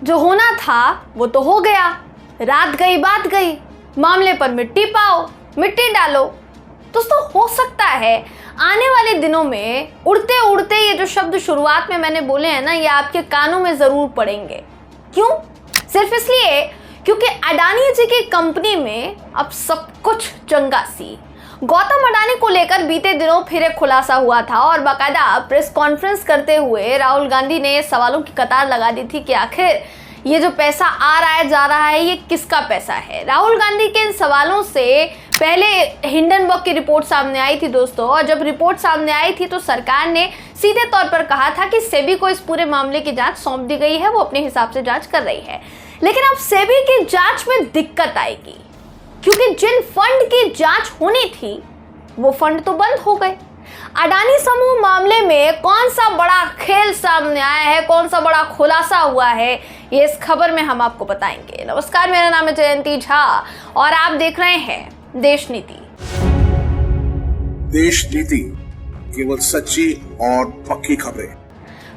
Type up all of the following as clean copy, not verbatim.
जो होना था वो तो हो गया, रात गई बात गई, मामले पर मिट्टी पाओ मिट्टी डालो। दोस्तों हो सकता है आने वाले दिनों में उड़ते उड़ते ये जो शब्द शुरुआत में मैंने बोले हैं ना, ये आपके कानों में जरूर पड़ेंगे। क्यों? सिर्फ इसलिए क्योंकि अडानी जी की कंपनी में अब सब कुछ चंगा सी। गौतम अडानी को लेकर बीते दिनों फिर एक खुलासा हुआ था और बाकायदा प्रेस कॉन्फ्रेंस करते हुए राहुल गांधी ने सवालों की कतार लगा दी थी कि आखिर ये जो पैसा आ रहा है जा रहा है ये किसका पैसा है। राहुल गांधी के इन सवालों से पहले हिंडनबर्ग की रिपोर्ट सामने आई थी दोस्तों, और जब रिपोर्ट सामने आई थी तो सरकार ने सीधे तौर पर कहा था कि सेबी को इस पूरे मामले की जांच सौंप दी गई है, वो अपने हिसाब से जांच कर रही है। लेकिन अब सेबी की जांच में दिक्कत आएगी क्योंकि जिन फंड की जांच होनी थी वो फंड तो बंद हो गए। अडानी समूह मामले में कौन सा बड़ा खेल सामने आया है, कौन सा बड़ा खुलासा हुआ है, ये इस खबर में हम आपको बताएंगे। नमस्कार, मेरा नाम है जयंती झा और आप देख रहे हैं देश नीति। देश नीति, केवल सच्ची और पक्की खबरें।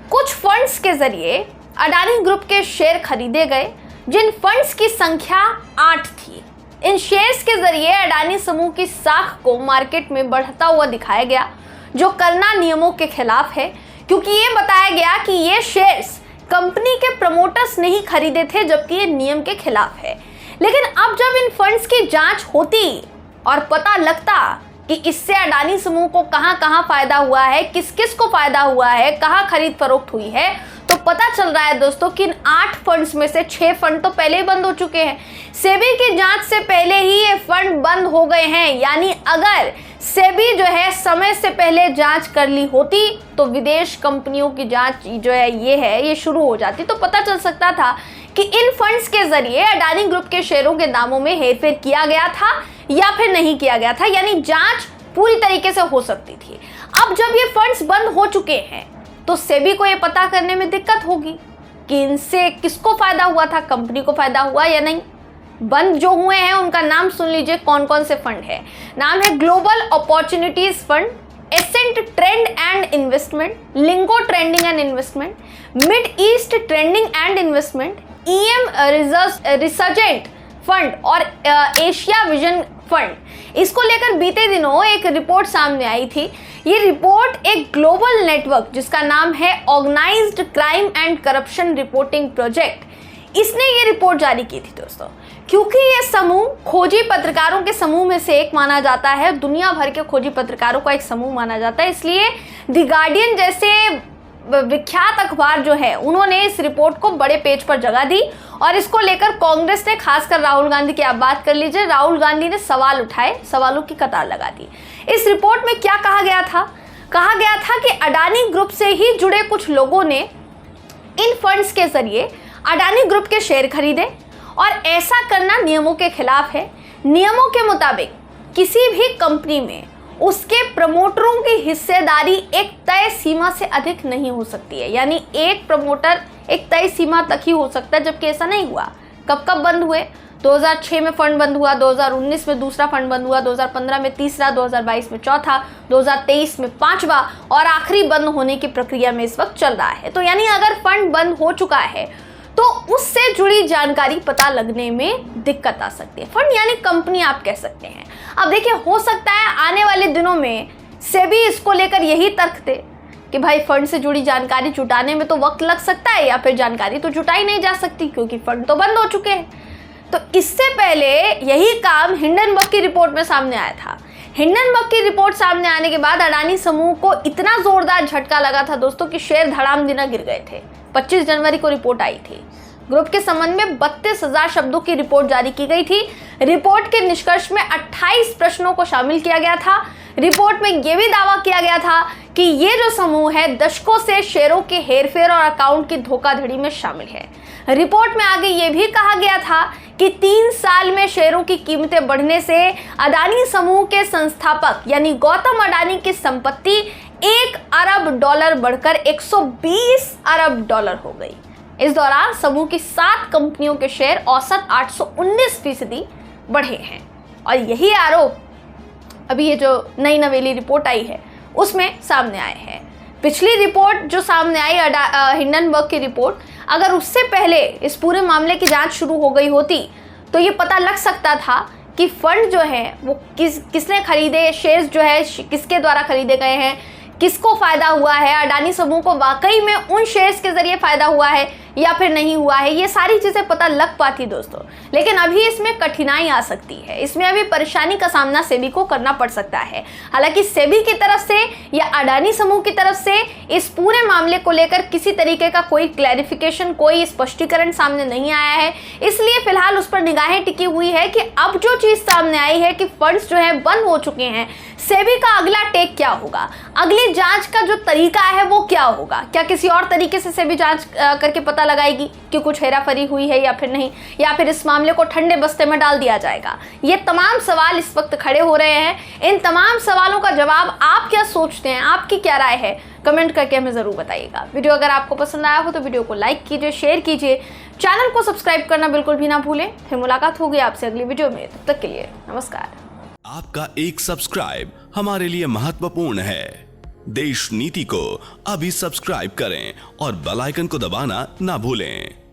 कुछ फंड्स के जरिए अडानी ग्रुप के शेयर खरीदे गए, जिन फंड्स की संख्या 8 थी। इन शेयर्स के जरिए अडानी समूह की साख को मार्केट में बढ़ता हुआ दिखाया गया, जो करना नियमों के खिलाफ है, क्योंकि ये बताया गया कि ये शेयर्स कंपनी के प्रमोटर्स नहीं खरीदे थे, जबकि ये नियम के खिलाफ है। लेकिन अब जब इन फंड्स की जांच होती और पता लगता कि इससे अडानी समूह को कहां-कहां फायदा हुआ है, किस किस को फायदा हुआ है, कहां खरीद फरोख्त हुई है, तो पता चल रहा है दोस्तों कि इन 8 फंड्स में से 6 फंड तो पहले ही बंद हो चुके हैं। सेबी की जांच से पहले ही ये फंड बंद हो गए हैं। यानी अगर सेबी जो है समय से पहले जांच कर ली होती तो विदेश कंपनियों की जांच जो है ये शुरू हो जाती, तो पता चल सकता था कि इन फंड्स के जरिए अडानी ग्रुप के शेयरों के दामों में हेरफेर किया गया था या फिर नहीं किया गया था। यानी जांच पूरी तरीके से हो सकती थी। अब जब ये फंड्स बंद हो चुके हैं तो सेबी को ये पता करने में दिक्कत होगी कि इनसे किसको फायदा हुआ था, कंपनी को फायदा हुआ या नहीं। बंद जो हुए हैं उनका नाम सुन लीजिए, कौन कौन से फंड है। नाम है Global Opportunities Fund, Ascent Trend and Investment, Lingo Trending and Investment, Mid East Trending and Investment, EM Resurgent Fund और एशिया विजन फंड। इसको लेकर बीते दिनों एक रिपोर्ट सामने आई थी। ये रिपोर्ट एक ग्लोबल नेटवर्क जिसका नाम है Organized Crime and Corruption Reporting Project, इसने ये रिपोर्ट जारी की थी दोस्तों। क्योंकि ये समूह खोजी पत्रकारों के समूह में से एक माना जाता है, दुनिया भर के खोजी पत्रकारों का एक समूह माना जाता है, इसलिए द गार्डियन जैसे विख्यात अखबार जो है उन्होंने इस रिपोर्ट को बड़े पेज पर जगह दी और इसको लेकर कांग्रेस ने, खासकर राहुल गांधी की आप बात कर लीजिए, राहुल गांधी ने सवाल उठाए, सवालों की कतार लगा दी। इस रिपोर्ट में क्या कहा गया था? कहा गया था कि अडानी ग्रुप से ही जुड़े कुछ लोगों ने इन फंड्स के जरिए अडानी ग्रुप के शेयर खरीदे और ऐसा करना नियमों के खिलाफ है। नियमों के मुताबिक किसी भी कंपनी में उसके प्रमोटरों की हिस्सेदारी एक तय सीमा से अधिक नहीं हो सकती है। यानी एक प्रमोटर एक तय सीमा तक ही हो सकता है, जबकि ऐसा नहीं हुआ। कब कब बंद हुए? 2006 में फंड बंद हुआ, 2019 में दूसरा फंड बंद हुआ, 2015 में तीसरा, 2022 में चौथा, 2023 में 5वां और आखिरी बंद होने की प्रक्रिया में इस वक्त चल रहा है। तो यानी अगर फंड बंद हो चुका है तो उससे जुड़ी जानकारी पता लगने में दिक्कत आ सकती है। फंड यानी कंपनी आप कह सकते हैं। अब देखिए, हो सकता है आने वाले दिनों में सेबी इसको लेकर यही तर्क दे कि भाई फंड से जुड़ी जानकारी जुटाने में तो वक्त लग सकता है या फिर जानकारी तो जुटाई नहीं जा सकती क्योंकि फंड तो बंद हो चुके हैं। तो इससे पहले यही काम हिंडनबर्ग की रिपोर्ट में सामने आया था। हिंडनबर्ग की रिपोर्ट सामने आने के बाद अडानी समूह को इतना जोरदार झटका लगा था दोस्तों कि शेयर धड़ाम दिना गिर गए थे। 25 जनवरी को रिपोर्ट आई थी। ग्रुप के संबंध में 32,000 शब्दों की रिपोर्ट जारी की गई थी। रिपोर्ट के निष्कर्ष में 28 प्रश्नों को शामिल किया गया था। रिपोर्ट में यह भी दावा किया गया था कि ये जो समूह है दशकों से शेयरों के हेरफेर और अकाउंट की धोखाधड़ी में शामिल है। रिपोर्ट में आगे ये भी कहा गया था कि 3 साल में शेयरों की कीमतें बढ़ने से अडानी समूह के संस्थापक यानी गौतम अडानी की संपत्ति $1 अरब बढ़कर $120 अरब हो गई। इस दौरान समूह की 7 कंपनियों के शेयर औसत 819% बढ़े हैं। और यही आरोप अभी ये जो नई नवेली रिपोर्ट आई है उसमें सामने आए हैं। पिछली रिपोर्ट जो सामने आई हिंडनबर्ग की रिपोर्ट, अगर उससे पहले इस पूरे मामले की जांच शुरू हो गई होती तो ये पता लग सकता था कि फंड जो है वो किसने खरीदे, शेयर्स जो है किसके द्वारा खरीदे गए हैं, किसको फायदा हुआ है, अडानी समूह को वाकई में उन शेयर्स के जरिए फायदा हुआ है या फिर नहीं हुआ है, ये सारी चीजें पता लग पाती दोस्तों। लेकिन अभी इसमें कठिनाई आ सकती है, इसमें अभी परेशानी का सामना सेबी को करना पड़ सकता है। हालांकि सेबी की तरफ से या अडानी समूह की तरफ से इस पूरे मामले को लेकर किसी तरीके का कोई क्लैरिफिकेशन, कोई स्पष्टीकरण सामने नहीं आया है, इसलिए फिलहाल उस पर निगाहें टिकी हुई है कि अब जो चीज सामने आई है कि फंड्स जो है बंद हो चुके हैं, सेबी का अगला टेक क्या होगा, अगली जांच का जो तरीका है वो क्या होगा, क्या किसी और तरीके से सेबी जांच करके पता लगाएगी कि कुछ हेराफेरी हुई है या फिर नहीं, या फिर इस मामले को ठंडे बस्ते में डाल दिया जाएगा। ये तमाम सवाल इस वक्त खड़े हो रहे हैं। इन तमाम सवालों का जवाब आप क्या सोचते हैं, आपकी क्या राय है, कमेंट करके हमें जरूर बताइएगा। वीडियो अगर आपको पसंद आया हो तो वीडियो को लाइक कीजिए, शेयर कीजिए, चैनल को सब्सक्राइब करना बिल्कुल भी ना भूलें। फिर मुलाकात होगी आपसे अगली वीडियो में, तब तक के लिए नमस्कार। आपका एक सब्सक्राइब हमारे लिए महत्वपूर्ण है। देश नीति को अभी सब्सक्राइब करें और बेल आइकन को दबाना ना भूलें।